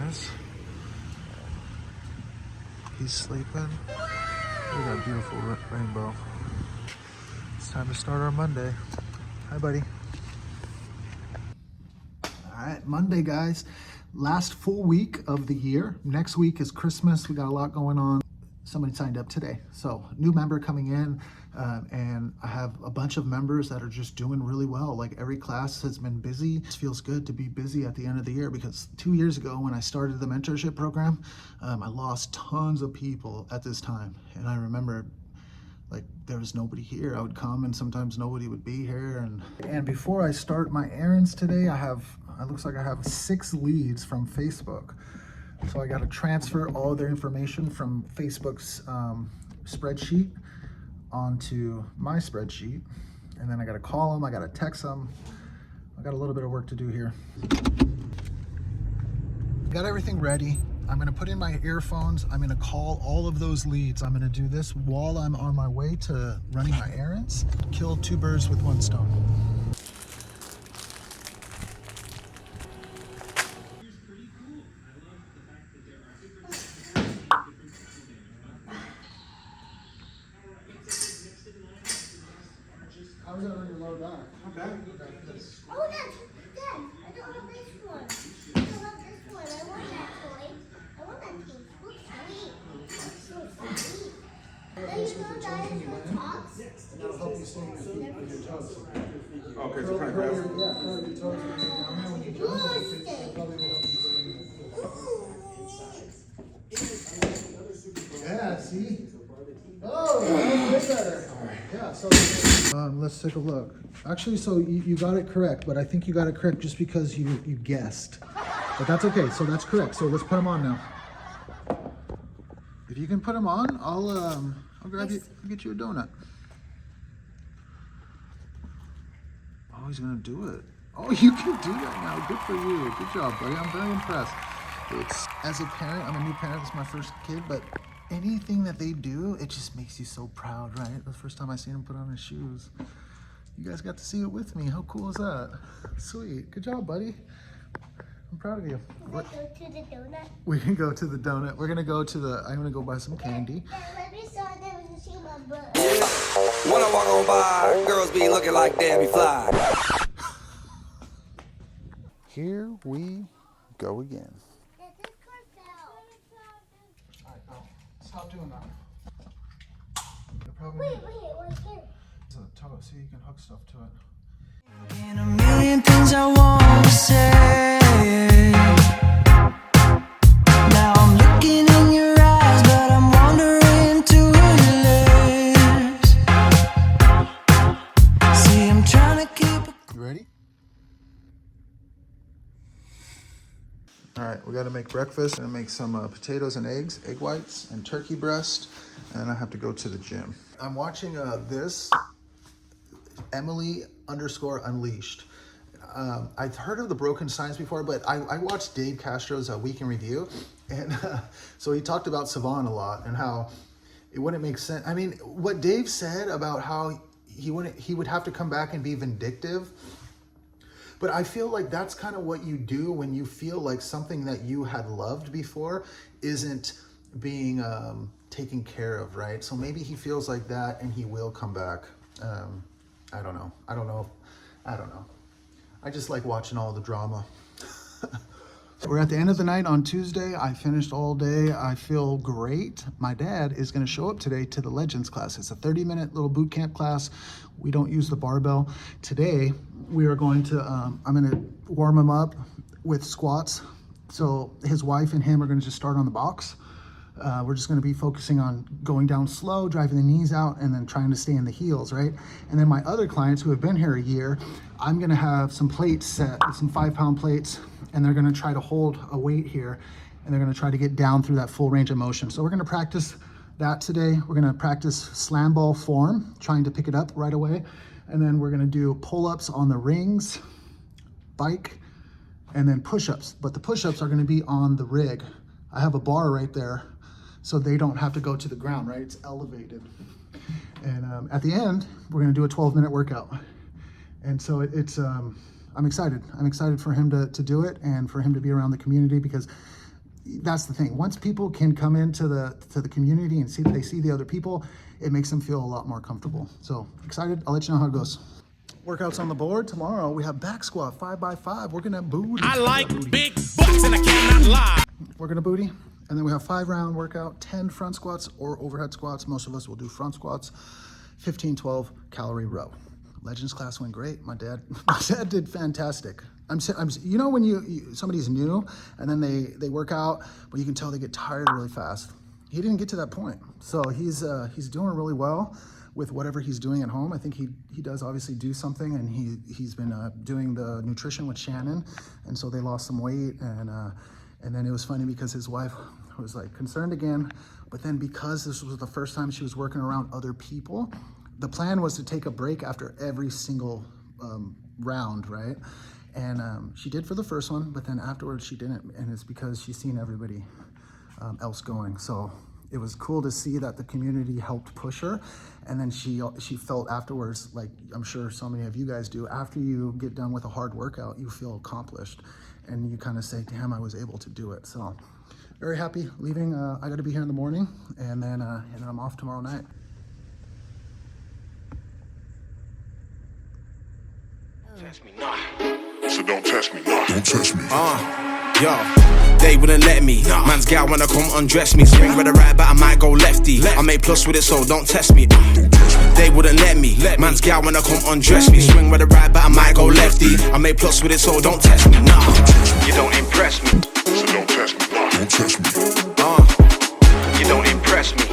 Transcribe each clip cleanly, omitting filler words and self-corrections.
guys. He's sleeping. Look at that beautiful rainbow. It's time to start our Monday. Hi, buddy. All right, Monday, guys. Last full week of the year. Next week is Christmas. We got a lot going on. Somebody signed up today. So new member coming in, and I have a bunch of members that are just doing really well. Like every class has been busy. It feels good to be busy at the end of the year because 2 years ago when I started the mentorship program, I lost tons of people at this time. And I remember like there was nobody here. I would come and sometimes nobody would be here. And before I start my errands today, it looks like I have 6 leads from Facebook. So I got to transfer all their information from Facebook's spreadsheet onto my spreadsheet. And then I got to call them, I got to text them. I got a little bit of work to do here. Got everything ready. I'm going to put in my earphones. I'm going to call all of those leads. I'm going to do this while I'm on my way to running my errands. Kill 2 birds with 1 stone. I was on your low back. Okay. Oh, Dad, I don't have this one. I don't have this one. I want that toy. I want that toy. Looks sweet. So sweet. Then you know that is what talks? And that'll help you stay on your toes. Okay, so kind of grab. Curl your toes. When you jump, it probably will help you stay. Yeah, see? Oh, that's way better. Yeah, so let's take a look. Actually, so you got it correct, but I think you got it correct just because you guessed. But that's okay, so that's correct. So let's put them on now. If you can put them on, I'll grab you, I'll get you a donut. Oh, he's gonna do it. Oh, you can do that now. Good for you. Good job, buddy. I'm very impressed. As a parent, I'm a new parent. This is my first kid, but anything that they do, it just makes you so proud, right? The first time I seen him put on his shoes. You guys got to see it with me. How cool is that? Sweet. Good job, buddy. I'm proud of you. Can I go to the donut? We can go to the donut. We're gonna go to I'm gonna go buy some candy. Let me saw them and see my butt. When I walk on by, girls be looking like Debbie Fly. Here we go again. Stop doing that. Wait, right here. It's a toe, so you can hook stuff to it. And a million things I want to say. Now I'm looking in your eyes, but I'm wandering to your lips. See, I'm trying to keep. You ready? All right, we got to make breakfast and make some potatoes and eggs, egg whites, and turkey breast, and I have to go to the gym. I'm watching this Emily_Unleashed. I've heard of the broken signs before, but I watched Dave Castro's Week in Review, and so he talked about Savon a lot and how it wouldn't make sense. I mean, what Dave said about how he would have to come back and be vindictive. But I feel like that's kind of what you do when you feel like something that you had loved before isn't being taken care of, right? So maybe he feels like that and he will come back. I don't know. I just like watching all the drama. We're at the end of the night on Tuesday. I finished all day. I feel great. My dad is going to show up today to the Legends class. It's a 30-minute little boot camp class. We don't use the barbell. Today, we are going to, I'm going to warm him up with squats. So his wife and him are going to just start on the box. We're just going to be focusing on going down slow, driving the knees out, and then trying to stay in the heels, right? And then my other clients who have been here a year, I'm going to have some plates set, some 5-pound plates, and they're going to try to hold a weight here, and they're going to try to get down through that full range of motion. So we're going to practice that today. We're going to practice slam ball form, trying to pick it up right away. And then we're going to do pull-ups on the rings, bike, and then push-ups. But the push-ups are going to be on the rig. I have a bar right there, so they don't have to go to the ground, right? It's elevated. And at the end, we're going to do a 12-minute workout. And so I'm excited. I'm excited for him to do it and for him to be around the community, because that's the thing. Once people can come into the community and they see the other people, it makes them feel a lot more comfortable. So excited. I'll let you know how it goes. Workouts on the board tomorrow. We have back squat 5x5. We're gonna booty. I like big butts and I cannot lie. We're gonna booty, and then we have 5-round workout, 10 front squats or overhead squats. Most of us will do front squats, 15, 12 calorie row. Legends class went great. My dad did fantastic. You know when somebody's new and then they work out, but you can tell they get tired really fast. He didn't get to that point, so he's doing really well with whatever he's doing at home. I think he does obviously do something, and he's been doing the nutrition with Shannon, and so they lost some weight, and then it was funny because his wife was like concerned again, but then because this was the first time she was working around other people, the plan was to take a break after every single round, right? And she did for the first one, but then afterwards she didn't, and it's because she's seen everybody else going. So it was cool to see that the community helped push her, and then she felt afterwards, like I'm sure so many of you guys do, after you get done with a hard workout, you feel accomplished, and you kind of say, damn, I was able to do it. So very happy. Leaving, I got to be here in the morning, and then I'm off tomorrow night. Test me, nah. So don't test me, nah. Don't test me. Yo, they wouldn't let me. Man's gal wanna come undress me. Swing with the right, but I might go lefty. I make plus with it, so don't test me. They wouldn't let me. Man's gal wanna come undress me. Swing with the right, but I might go lefty. I make plus with it, so don't test me. Nah, you don't impress me. So don't test me, nah. Don't test me. You don't impress me.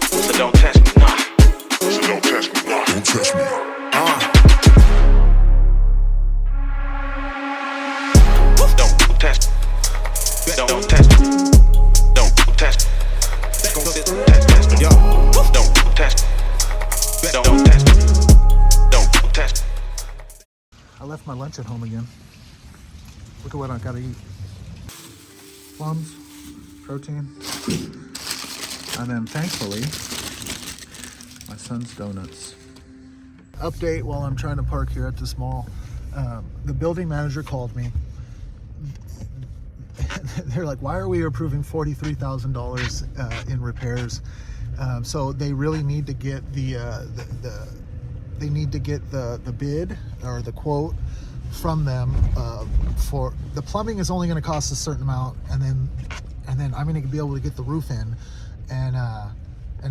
So don't test me. Nah. So don't test me, nah. Don't test me. Don't test. Don't test. Don't test. Yo. Don't test. Don't test. Don't test. I left my lunch at home again. Look at what I gotta eat. Plums, protein, and then thankfully, my son's donuts. Update while I'm trying to park here at this mall. The building manager called me. They're like, why are we approving $43,000 in repairs? So they really need to get the bid or the quote from them for the plumbing is only going to cost a certain amount, and then I'm going to be able to get the roof in, and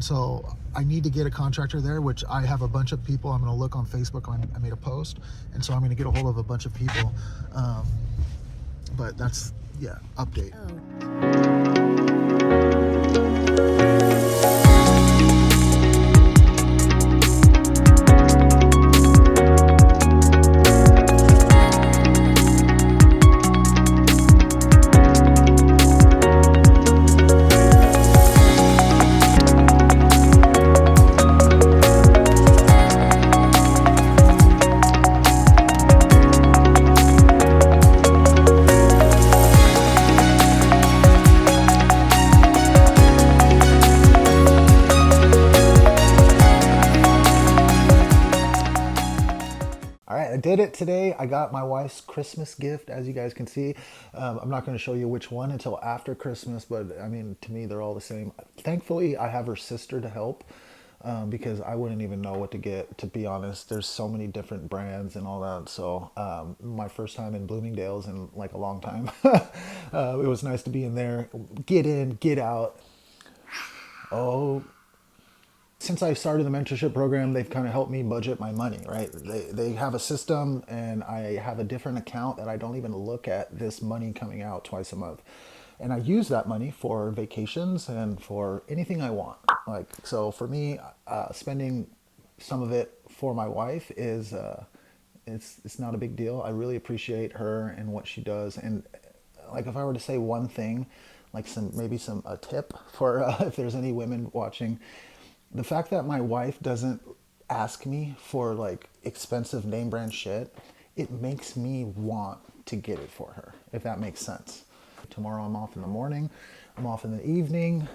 so I need to get a contractor there, which I have a bunch of people. I'm going to look on Facebook. I made a post, and so I'm going to get a hold of a bunch of people. But that's, yeah, update. I did it today. I got my wife's Christmas gift, as you guys can see. I'm not going to show you which one until after Christmas, but I mean, to me, they're all the same. Thankfully, I have her sister to help because I wouldn't even know what to get, to be honest. There's so many different brands and all that. So my first time in Bloomingdale's in like a long time. It was nice to be in there. Get in, get out. Oh. Since I started the mentorship program, they've kind of helped me budget my money, right? They have a system, and I have a different account that I don't even look at this money coming out twice a month. And I use that money for vacations and for anything I want. Like, so for me, spending some of it for my wife is, it's not a big deal. I really appreciate her and what she does. And like, if I were to say one thing, like a tip for if there's any women watching, the fact that my wife doesn't ask me for like expensive name brand shit, it makes me want to get it for her, if that makes sense. Tomorrow I'm off in the morning, I'm off in the evening.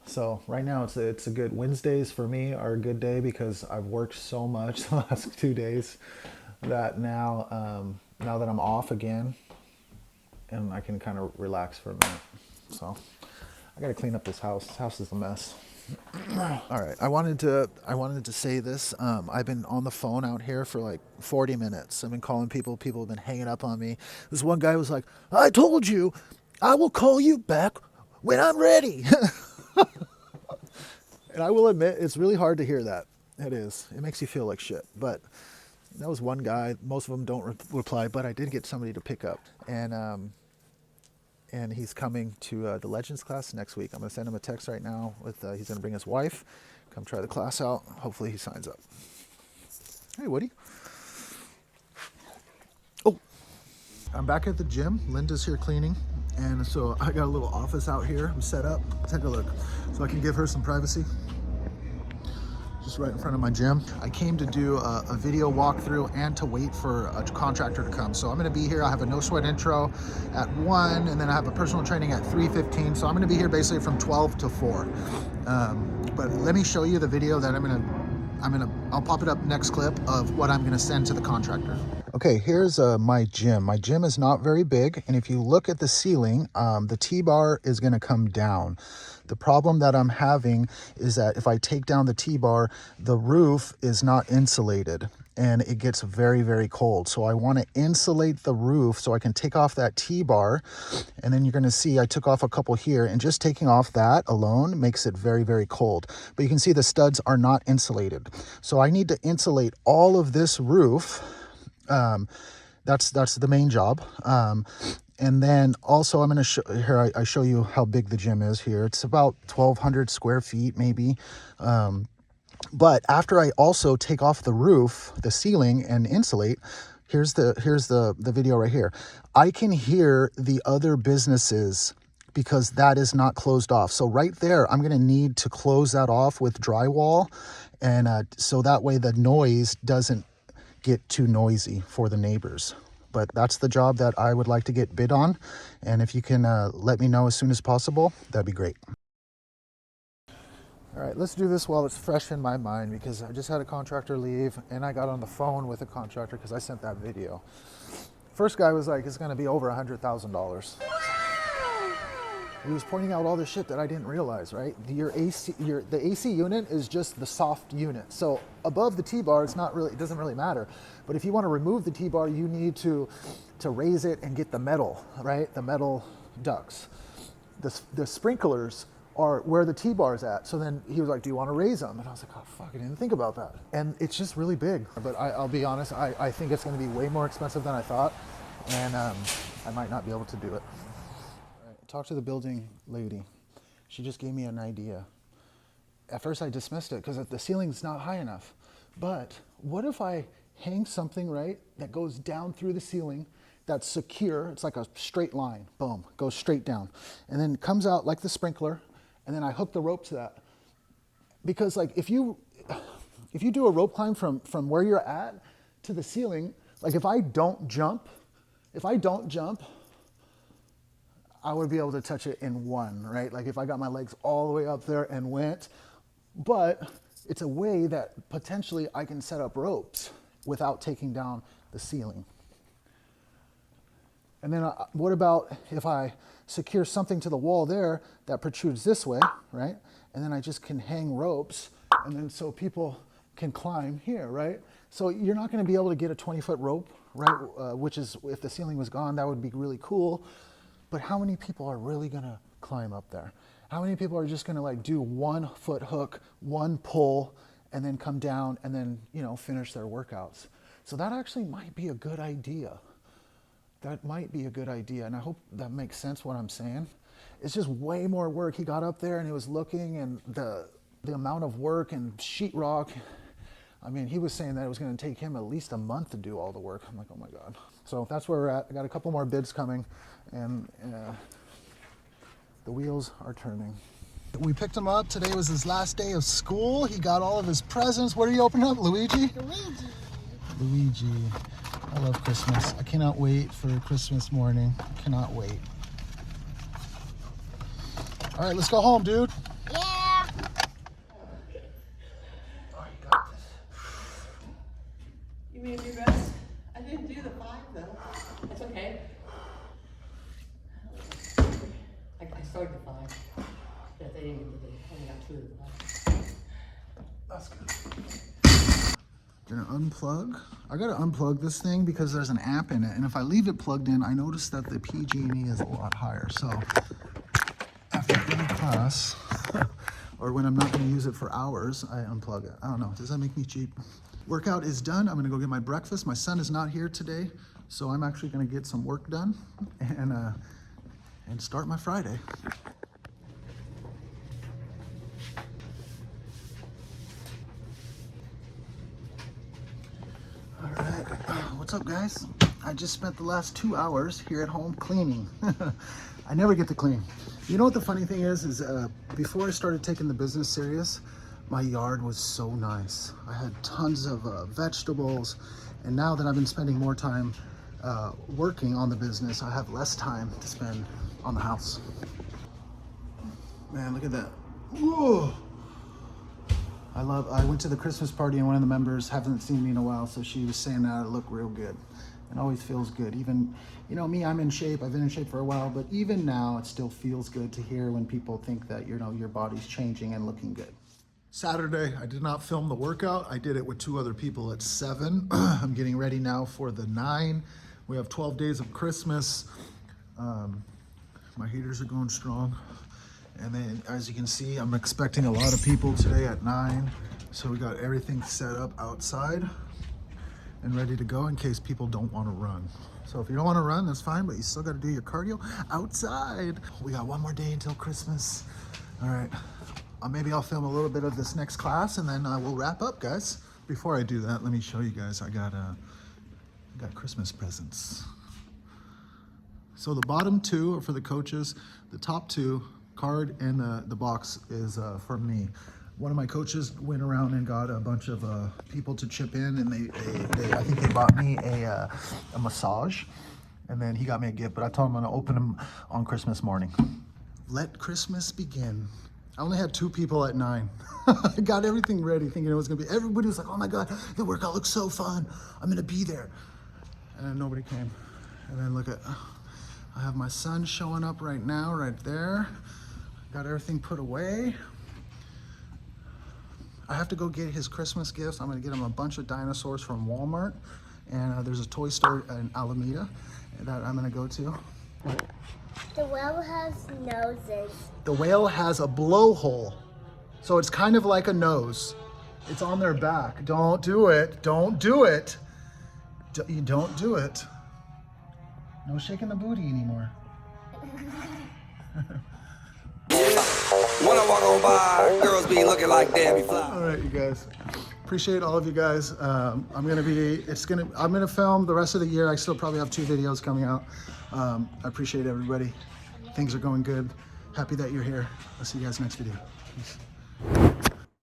So right now it's a good, Wednesdays for me are a good day because I've worked so much the last 2 days that now that I'm off again, and I can kind of relax for a minute. So I got to clean up this house. This house is a mess. All right, I wanted to say this. I've been on the phone out here for like 40 minutes. I've been calling people. People have been hanging up on me. This one guy was like, "I told you, I will call you back when I'm ready." And I will admit, it's really hard to hear that. It is. It makes you feel like shit. But that was one guy. Most of them don't reply, but I did get somebody to pick up. And he's coming to the Legends class next week. I'm going to send him a text right now with he's going to bring his wife, come try the class out. Hopefully he signs up. Hey, Woody. Oh, I'm back at the gym. Linda's here cleaning. And so I got a little office out here. I'm set up. Take a look. So I can give her some privacy. Just right in front of my gym. I came to do a video walkthrough and to wait for a contractor to come. So I'm gonna be here. I have a no sweat intro at 1, and then I have a personal training at 3:15. So I'm gonna be here basically from 12 to 4. But let me show you the video that I'll pop it up next clip of what I'm gonna send to the contractor. Okay, here's my gym. My gym is not very big, and if you look at the ceiling, the T-bar is gonna come down. The problem that I'm having is that if I take down the T-bar, the roof is not insulated and it gets very, very cold. So I want to insulate the roof so I can take off that T-bar. And then you're going to see I took off a couple here, and just taking off that alone makes it very, very cold. But you can see the studs are not insulated. So I need to insulate all of this roof. That's the main job. And then also I'm going to show here, I show you how big the gym is here. It's about 1,200 square feet maybe. But after I also take off the roof, the ceiling, and insulate, here's the video right here. I can hear the other businesses because that is not closed off. So right there, I'm going to need to close that off with drywall. And so that way the noise doesn't get too noisy for the neighbors. But that's the job that I would like to get bid on. And if you can let me know as soon as possible, that'd be great. All right, let's do this while it's fresh in my mind, because I just had a contractor leave and I got on the phone with a contractor because I sent that video. First guy was like, it's gonna be over $100,000. He was pointing out all this shit that I didn't realize, right? The AC unit is just the soft unit. So above the T-bar, it doesn't really matter. But if you want to remove the T-bar, you need to raise it and get the metal, right? The metal ducts. The sprinklers are where the T-bar is at. So then he was like, do you want to raise them? And I was like, oh, fuck, I didn't think about that. And it's just really big. But I'll be honest, I think it's going to be way more expensive than I thought. And I might not be able to do it. Talk to the building lady. She just gave me an idea. At first I dismissed it because the ceiling's not high enough. But what if I hang something, right, that goes down through the ceiling, that's secure, it's like a straight line, boom, goes straight down. And then comes out like the sprinkler, and then I hook the rope to that. Because like if you do a rope climb from where you're at to the ceiling, like if I don't jump, I would be able to touch it in one, right? Like if I got my legs all the way up there and went, but it's a way that potentially I can set up ropes without taking down the ceiling. And then what about if I secure something to the wall there that protrudes this way, right? And then I just can hang ropes, and then so people can climb here, right? So you're not gonna be able to get a 20-foot rope, right? Which is, if the ceiling was gone, that would be really cool. But how many people are really gonna climb up there? How many people are just gonna like do 1 foot hook, 1 pull, and then come down and then, finish their workouts? So that actually might be a good idea. That might be a good idea. And I hope that makes sense what I'm saying. It's just way more work. He got up there and he was looking, and the amount of work and sheetrock, I mean, he was saying that it was gonna take him at least a month to do all the work. I'm like, oh my God. So that's where we're at. I got a couple more bids coming, and the wheels are turning. We picked him up. Today was his last day of school. He got all of his presents. What are you opening up, Luigi? Luigi. I love Christmas. I cannot wait for Christmas morning. I cannot wait. All right, let's go home, dude. Yeah. Oh, you got this. You made your best. I didn't do the 5 though. It's okay. started at 5, but they didn't get the, only got 2 of the 5. That's good. Gonna unplug. I gotta unplug this thing because there's an amp in it, and if I leave it plugged in, I notice that the PG&E is a lot higher. So after any class, or when I'm not gonna use it for hours, I unplug it. I don't know, does that make me cheap? Workout is done. I'm gonna go get my breakfast. My son is not here today, so I'm actually gonna get some work done and start my Friday. What's up, guys? I just spent the last 2 hours here at home cleaning. I never get to clean. You know what the funny thing is before I started taking the business serious, my yard was so nice. I had tons of vegetables, and now that I've been spending more time working on the business, I have less time to spend on the house. Man, look at that. Whoa! I went to the Christmas party and one of the members haven't seen me in a while, so she was saying that I look real good. It always feels good. Even, you know, me, I'm in shape. I've been in shape for a while, but even now it still feels good to hear when people think that, you know, your body's changing and looking good. Saturday, I did not film the workout. I did it with 2 other people at 7. I'm getting ready now for the 9. We have 12 days of Christmas. My heaters are going strong. And then, as you can see, I'm expecting a lot of people today at 9. So we got everything set up outside and ready to go in case people don't want to run. So if you don't want to run, that's fine, but you still got to do your cardio outside. We got 1 more day until Christmas. All right, maybe I'll film a little bit of this next class and then we'll wrap up, guys. Before I do that, let me show you guys. I got Christmas presents. So the bottom 2 are for the coaches. The top 2, card and the box, is for me. One of my coaches went around and got a bunch of people to chip in, and they I think they bought me a massage, and then he got me a gift, but I told him I'm gonna open them on Christmas morning. Let Christmas begin. I only had 2 people at 9. I got everything ready thinking it was gonna be, everybody was like, oh my God, the workout looks so fun. I'm gonna be there. And then nobody came. And then look at, I have my son showing up right now, right there. Got everything put away. I have to go get his Christmas gifts. I'm gonna get him a bunch of dinosaurs from Walmart. And there's a toy store in Alameda that I'm gonna go to. The whale has noses. The whale has a blowhole. So it's kind of like a nose. It's on their back. Don't do it. Don't do it. You don't do it. No shaking the booty anymore. When I walk on by, girls be looking like Debbie Fly. All right, you guys. Appreciate all of you guys. I'm gonna film the rest of the year. I still probably have 2 videos coming out. I appreciate everybody. Things are going good. Happy that you're here. I'll see you guys next video. Peace.